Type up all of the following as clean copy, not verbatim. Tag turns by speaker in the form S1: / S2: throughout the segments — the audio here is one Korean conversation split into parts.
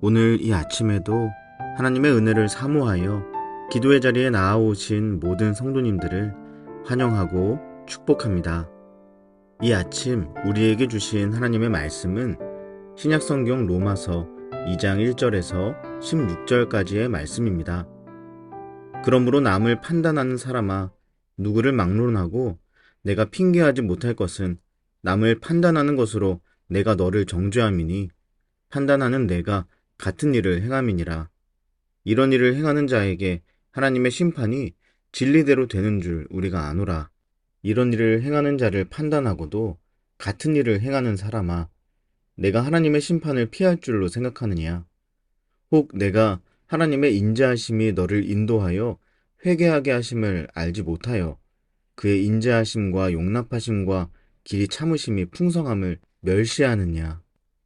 S1: 오늘 이 아침에도 하나님의 은혜를 사모하여 기도의 자리에 나아오신 모든 성도님들을 환영하고 축복합니다. 이 아침 우리에게 주신 하나님의 말씀은 신약성경 로마서 2장 1절에서 16절까지의 말씀입니다. 그러므로 남을 판단하는 사람아, 누구를 막론하고 내가 핑계하지 못할 것은 남을 판단하는 것으로 내가 너를 정죄함이니 판단하는 내가 같은 일을 행함이니라. 이런 일을 행하는 자에게 하나님의 심판이 진리대로 되는 줄 우리가 아노라. 이런 일을 행하는 자를 판단하고도 같은 일을 행하는 사람아, 내가 하나님의 심판을 피할 줄로 생각하느냐? 혹 내가 하나님의 인자하심이 너를 인도하여 회개하게 하심을 알지 못하여 그의 인자하심과 용납하심과 길이 참으심이 풍성함을 멸시하느냐?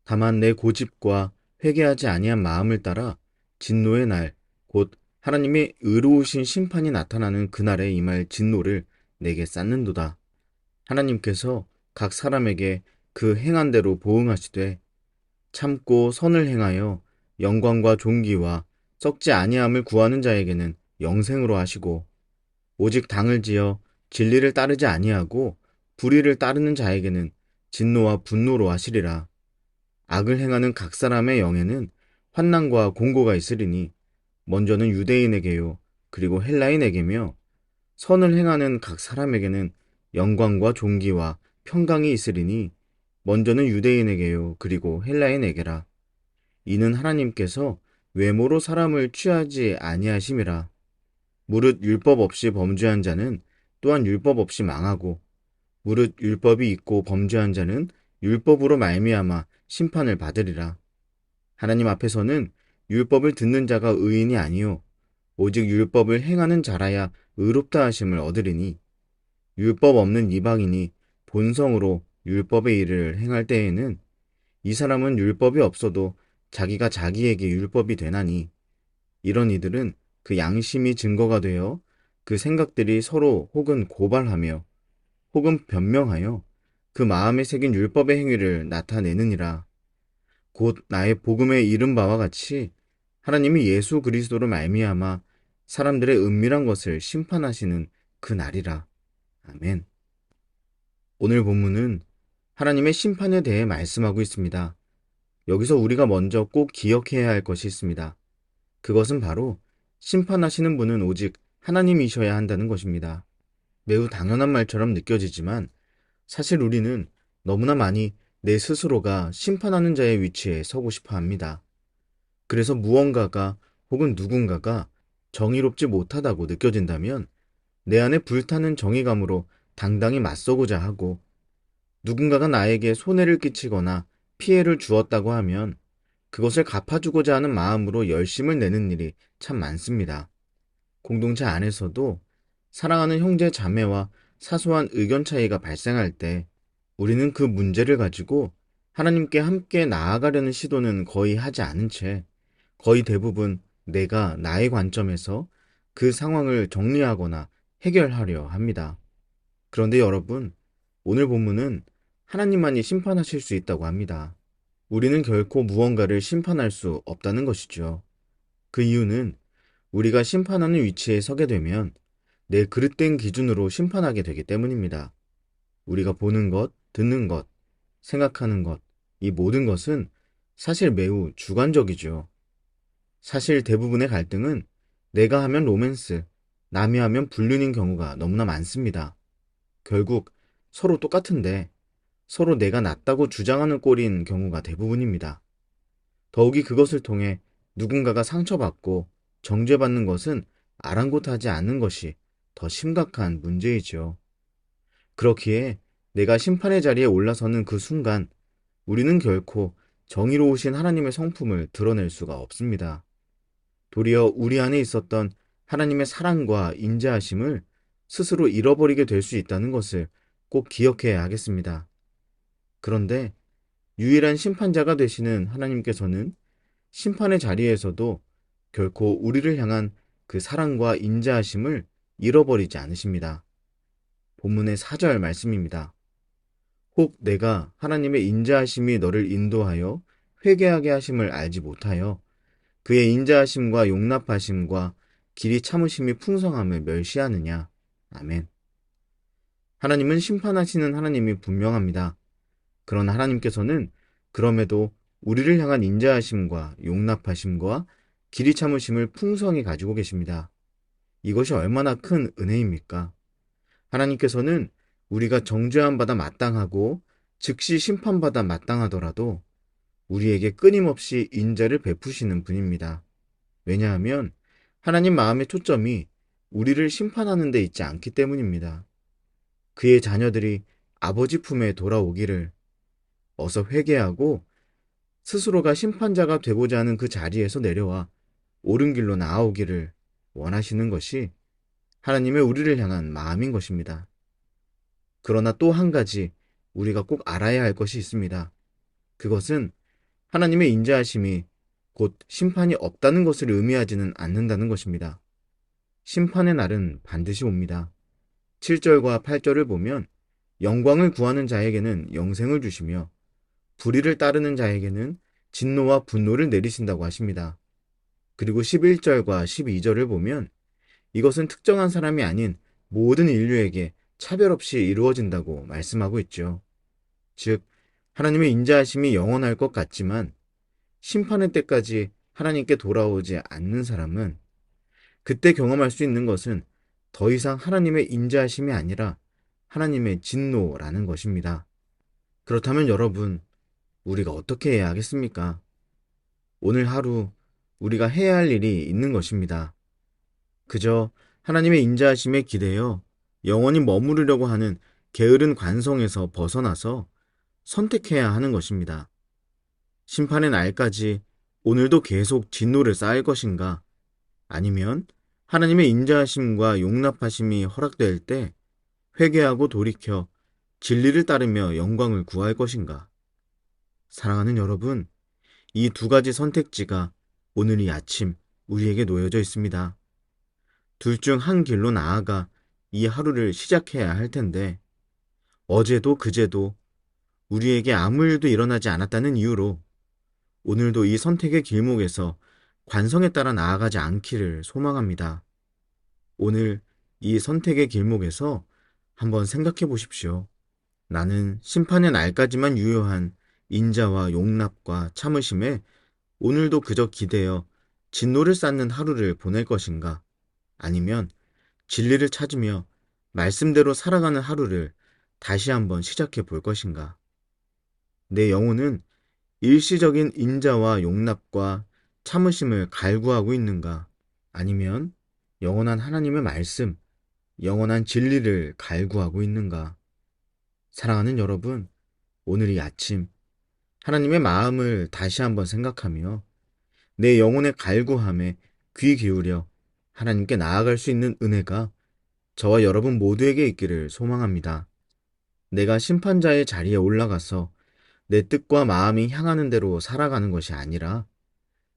S1: 다만 내 고집과 회개하지 아니한 마음을 따라 진노의 날, 곧 하나님의 의로우신 심판이 나타나는 그날에 임할 진노를 내게 쌓는도다. 하나님께서 각 사람에게 그 행한 대로 보응하시되 참고 선을 행하여 영광과 존귀와 썩지 아니함을 구하는 자에게는 영생으로 하시고, 오직 당을 지어 진리를 따르지 아니하고 불의를 따르는 자에게는 진노와 분노로 하시리라. 악을 행하는 각 사람의 영에는 환난과 공고가 있으리니 먼저는 유대인에게요, 그리고 헬라인에게며 선을 행하는 각 사람에게는 영광과 존귀와 평강이 있으리니 먼저는 유대인에게요, 그리고 헬라인에게라. 이는 하나님께서 외모로 사람을 취하지 아니하심이라. 무릇 율법 없이 범죄한 자는 또한 율법 없이 망하고, 무릇 율법이 있고 범죄한 자는 율법으로 말미암아 심판을 받으리라. 하나님 앞에서는 율법을 듣는 자가 의인이 아니요 오직 율법을 행하는 자라야 의롭다 하심을 얻으리니, 율법 없는 이방인이 본성으로 율법의 일을 행할 때에는 이 사람은 율법이 없어도 자기가 자기에게 율법이 되나니, 이런 이들은 그 양심이 증거가 되어 그 생각들이 서로 혹은 고발하며 혹은 변명하여 그 마음에 새긴 율법의 행위를 나타내느니라. 곧 나의 복음에 이른 바와 같이 하나님이 예수 그리스도로 말미암아 사람들의 은밀한 것을 심판하시는 그 날이라. 아멘. 오늘 본문은 하나님의 심판에 대해 말씀하고 있습니다. 여기서 우리가 먼저 꼭 기억해야 할 것이 있습니다. 그것은 바로 심판하시는 분은 오직 하나님이셔야 한다는 것입니다. 매우 당연한 말처럼 느껴지지만 사실 우리는 너무나 많이 내 스스로가 심판하는 자의 위치에 서고 싶어 합니다. 그래서 무언가가 혹은 누군가가 정의롭지 못하다고 느껴진다면 내 안에 불타는 정의감으로 당당히 맞서고자 하고, 누군가가 나에게 손해를 끼치거나 피해를 주었다고 하면 그것을 갚아주고자 하는 마음으로 열심을 내는 일이 참 많습니다. 공동체 안에서도 사랑하는 형제 자매와 사소한 의견 차이가 발생할 때 우리는 그 문제를 가지고 하나님께 함께 나아가려는 시도는 거의 하지 않은 채 거의 대부분 내가 나의 관점에서 그 상황을 정리하거나 해결하려 합니다. 그런데 여러분, 오늘 본문은 하나님만이 심판하실 수 있다고 합니다. 우리는 결코 무언가를 심판할 수 없다는 것이죠. 그 이유는 우리가 심판하는 위치에 서게 되면 내 그릇된 기준으로 심판하게 되기 때문입니다. 우리가 보는 것, 듣는 것, 생각하는 것, 이 모든 것은 사실 매우 주관적이죠. 사실 대부분의 갈등은 내가 하면 로맨스, 남이 하면 불륜인 경우가 너무나 많습니다. 결국 서로 똑같은데 서로 내가 낫다고 주장하는 꼴인 경우가 대부분입니다. 더욱이 그것을 통해 누군가가 상처받고 정죄받는 것은 아랑곳하지 않는 것이 더 심각한 문제이죠. 그렇기에 내가 심판의 자리에 올라서는 그 순간 우리는 결코 정의로우신 하나님의 성품을 드러낼 수가 없습니다. 도리어 우리 안에 있었던 하나님의 사랑과 인자하심을 스스로 잃어버리게 될 수 있다는 것을 꼭 기억해야 하겠습니다. 그런데 유일한 심판자가 되시는 하나님께서는 심판의 자리에서도 결코 우리를 향한 그 사랑과 인자하심을 잃어버리지 않으십니다. 본문의 4절 말씀입니다. 혹 내가 하나님의 인자하심이 너를 인도하여 회개하게 하심을 알지 못하여 그의 인자하심과 용납하심과 길이 참으심이 풍성함을 멸시하느냐. 아멘. 하나님은 심판하시는 하나님이 분명합니다. 그러나 하나님께서는 그럼에도 우리를 향한 인자하심과 용납하심과 길이 참으심을 풍성히 가지고 계십니다. 이것이 얼마나 큰 은혜입니까? 하나님께서는 우리가 정죄한 바다 마땅하고 즉시 심판받아 마땅하더라도 우리에게 끊임없이 인자를 베푸시는 분입니다. 왜냐하면 하나님 마음의 초점이 우리를 심판하는 데 있지 않기 때문입니다. 그의 자녀들이 아버지 품에 돌아오기를, 어서 회개하고 스스로가 심판자가 되고자 하는 그 자리에서 내려와 옳은 길로 나아오기를 원하시는 것이 하나님의 우리를 향한 마음인 것입니다. 그러나 또 한 가지 우리가 꼭 알아야 할 것이 있습니다. 그것은 하나님의 인자하심이 곧 심판이 없다는 것을 의미하지는 않는다는 것입니다. 심판의 날은 반드시 옵니다. 7절과 8절을 보면 영광을 구하는 자에게는 영생을 주시며 불의를 따르는 자에게는 진노와 분노를 내리신다고 하십니다. 그리고 11절과 12절을 보면 이것은 특정한 사람이 아닌 모든 인류에게 차별 없이 이루어진다고 말씀하고 있죠. 즉, 하나님의 인자하심이 영원할 것 같지만 심판의 때까지 하나님께 돌아오지 않는 사람은 그때 경험할 수 있는 것은 더 이상 하나님의 인자하심이 아니라 하나님의 진노라는 것입니다. 그렇다면 여러분, 우리가 어떻게 해야 하겠습니까? 오늘 하루 우리가 해야 할 일이 있는 것입니다. 그저 하나님의 인자하심에 기대어 영원히 머무르려고 하는 게으른 관성에서 벗어나서 선택해야 하는 것입니다. 심판의 날까지 오늘도 계속 진노를 쌓을 것인가? 아니면 하나님의 인자하심과 용납하심이 허락될 때 회개하고 돌이켜 진리를 따르며 영광을 구할 것인가? 사랑하는 여러분, 이 두 가지 선택지가 오늘 이 아침 우리에게 놓여져 있습니다. 둘 중 한 길로 나아가 이 하루를 시작해야 할 텐데 어제도 그제도 우리에게 아무 일도 일어나지 않았다는 이유로 오늘도 이 선택의 길목에서 관성에 따라 나아가지 않기를 소망합니다. 오늘 이 선택의 길목에서 한번 생각해 보십시오. 나는 심판의 날까지만 유효한 인자와 용납과 참으심에 오늘도 그저 기대어 진노를 쌓는 하루를 보낼 것인가? 아니면 진리를 찾으며 말씀대로 살아가는 하루를 다시 한번 시작해 볼 것인가? 내 영혼은 일시적인 인자와 용납과 참으심을 갈구하고 있는가? 아니면 영원한 하나님의 말씀, 영원한 진리를 갈구하고 있는가? 사랑하는 여러분, 오늘 이 아침 하나님의 마음을 다시 한번 생각하며 내 영혼의 갈구함에 귀 기울여 하나님께 나아갈 수 있는 은혜가 저와 여러분 모두에게 있기를 소망합니다. 내가 심판자의 자리에 올라가서 내 뜻과 마음이 향하는 대로 살아가는 것이 아니라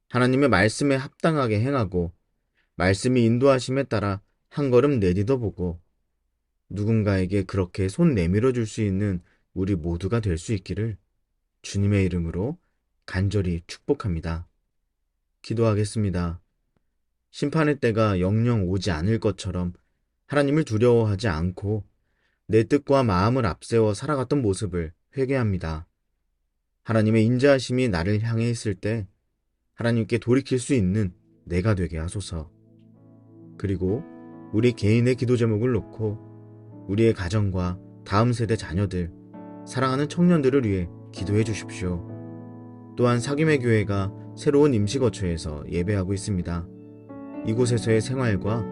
S1: 하나님의 말씀에 합당하게 행하고 말씀이 인도하심에 따라 한 걸음 내딛어 보고 누군가에게 그렇게 손 내밀어 줄 수 있는 우리 모두가 될 수 있기를 주님의 이름으로 간절히 축복합니다. 기도하겠습니다. 심판의 때가 영영 오지 않을 것처럼 하나님을 두려워하지 않고 내 뜻과 마음을 앞세워 살아갔던 모습을 회개합니다. 하나님의 인자하심이 나를 향해 있을 때 하나님께 돌이킬 수 있는 내가 되게 하소서. 그리고 우리 개인의 기도 제목을 놓고 우리의 가정과 다음 세대 자녀들, 사랑하는 청년들을 위해 기도해 주십시오. 또한 사귐의 교회가 새로운 임시거처에서 예배하고 있습니다. 이곳에서의 생활과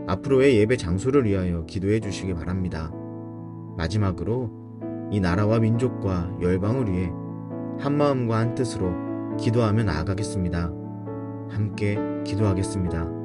S1: 앞으로의 예배 장소를 위하여 기도해 주시기 바랍니다. 마지막으로 이 나라와 민족과 열방을 위해 한 마음과 한 뜻으로 기도하며 나아가겠습니다. 함께 기도하겠습니다.